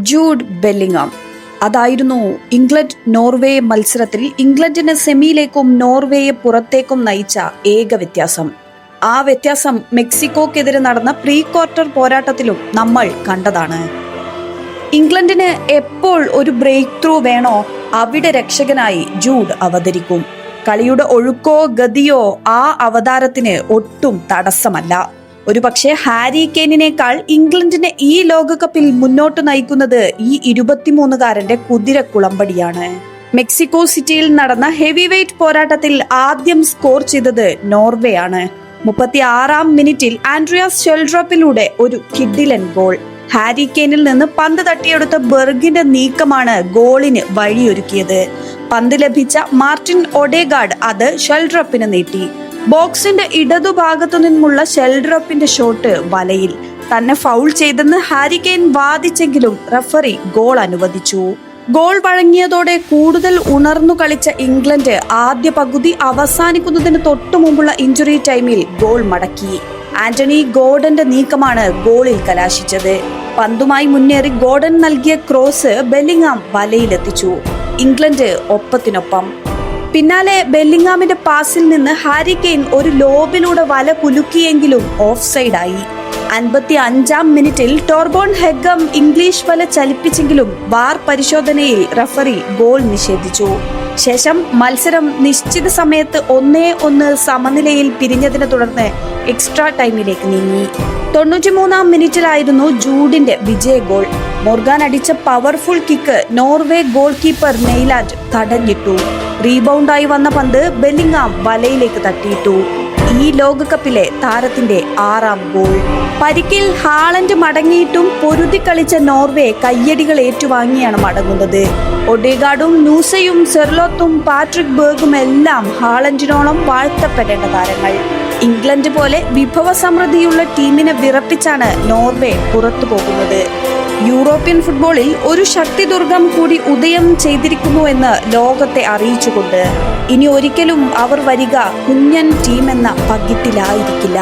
Jude Bellingham. അതായിരുന്നു England Norway മത്സരത്തിൽ ഇംഗ്ലണ്ടിനെ സെമിയിലേക്കും നോർവേയെ പുറത്തേക്കും നയിച്ച ഏക വ്യത്യാസം. ആ വ്യത്യാസം മെക്സിക്കോക്കെതിരെ നടന്ന പ്രീ ക്വാർട്ടർ പോരാട്ടത്തിലും നമ്മൾ കണ്ടതാണ്. ഇംഗ്ലണ്ടിന് എപ്പോൾ ഒരു ബ്രേക്ക് ത്രൂ വേണോ അവിടെ രക്ഷകനായി ജൂഡ് അവതരിക്കും. കളിയുടെ ഒഴുക്കോ ഗതിയോ ആ അവതാരത്തിന് ഒട്ടും തടസ്സമല്ല. ഒരുപക്ഷെ ഹാരി കെയ്നിനേക്കാൾ ഇംഗ്ലണ്ടിനെ ഈ ലോകകപ്പിൽ മുന്നോട്ട് നയിക്കുന്നത് ഈ 23-കാരന്റെ കുതിരക്കുളമ്പടിയാണ്. മെക്സിക്കോ സിറ്റിയിൽ നടന്ന ഹെവി വെയ്റ്റ് പോരാട്ടത്തിൽ ആദ്യം സ്കോർ ചെയ്തത് നോർവേ ആണ്. 36-ാം മിനിറ്റിൽ ആൻഡ്രിയാസ് ഷെൽഡ്രോപ്പിലൂടെ ഒരു കിഡിലൻ ഗോൾ. ഹാരി കെയ്നിൽ നിന്ന് പന്ത് തട്ടിയെടുത്ത ബെർഗിന്റെ നീക്കമാണ് ഗോളിന് വഴിയൊരുക്കിയത്. പന്ത് ലഭിച്ച മാർട്ടിൻ ഒഡേഗാർഡ് അത് ഷെൽഡ്രോപ്പിന് നീട്ടി. ബോക്സിന്റെ ഇടതുഭാഗത്തു നിന്നുമുള്ള ഷെൽഡ്രോപ്പിന്റെ ഷോട്ട് വലയിൽ. തന്നെ ഫൗൾ ചെയ്തെന്ന് ഹാരി കെയ്ൻ വാദിച്ചെങ്കിലും റഫറി ഗോൾ അനുവദിച്ചു. ഗോൾ വഴങ്ങിയതോടെ കൂടുതൽ ഉണർന്നു കളിച്ച ഇംഗ്ലണ്ട് ആദ്യ പകുതി അവസാനിക്കുന്നതിന് തൊട്ടു മുമ്പുള്ള ഇഞ്ചുറി ടൈമിൽ ഗോൾ മടക്കി. ആന്റണി ഗോർഡന്റെ നീക്കമാണ് ഗോളിൽ കലാശിച്ചത്. പന്തുമായി മുന്നേറി ഗോർഡൻ നൽകിയ ക്രോസ് ബെല്ലിംഗാം വലയിലെത്തിച്ചു. ഇംഗ്ലണ്ട് ഒപ്പത്തിനൊപ്പം. പിന്നാലെ ബെല്ലിംഗാമിന്റെ പാസിൽ നിന്ന് ഹാരി കെയ്ൻ ഒരു ലോബിലൂടെ വല കുലുക്കിയെങ്കിലും ഓഫ് സൈഡായി. 55-ാം മിനിറ്റിൽ ടോർബോൺ ഹെഗം ഇംഗ്ലീഷ് വല ചലിപ്പിച്ചെങ്കിലും വാർ പരിശോധനയിൽ റഫറി ഗോൾ നിഷേധിച്ചു. ശേഷം മത്സരം നിശ്ചിത സമയത്ത് 1-1 സമനിലയിൽ പിരിഞ്ഞതിനെ തുടർന്ന് എക്സ്ട്രാ ടൈമിലേക്ക് നീങ്ങി. 93-ാം മിനിറ്റിലായിരുന്നു ജൂഡിന്റെ വിജയ ഗോൾ. മോർഗാൻ അടിച്ച powerful kick Norway goal keeper Nyland തടഞ്ഞിട്ടു. റീബൗണ്ടായി വന്ന പന്ത് ബെല്ലിംഗാം വലയിലേക്ക് തട്ടിയിട്ടു. ഈ ലോകകപ്പിലെ താരത്തിന്റെ 6ാം ഗോൾ. പരിക്കിൽ ഹാളൻഡ് മടങ്ങിയിട്ടും പൊരുതി കളിച്ച നോർവേ കയ്യടികൾ ഏറ്റുവാങ്ങിയാണ് മടങ്ങുന്നത്. ഒഡേഗാർഡും നൂസയും സെർലോത്തും പാട്രിക് ബേർഗും എല്ലാം ഹാളൻഡിനോളം വാഴ്ത്തപ്പെടേണ്ട താരങ്ങൾ. ഇംഗ്ലണ്ട് പോലെ വിഭവ സമൃദ്ധിയുള്ള ടീമിനെ വിറപ്പിച്ചാണ് നോർവേ പുറത്തു പോകുന്നത്. യൂറോപ്യൻ ഫുട്ബോളിൽ ഒരു ശക്തിദുർഗം കൂടി ഉദയം ചെയ്തിരിക്കുന്നു എന്ന് ലോകത്തെ അറിയിച്ചുകൊണ്ട് ഇനി ഒരിക്കലും അവർ വരിക കുഞ്ഞൻ ടീമെന്ന പകിട്ടിലായിരിക്കില്ല.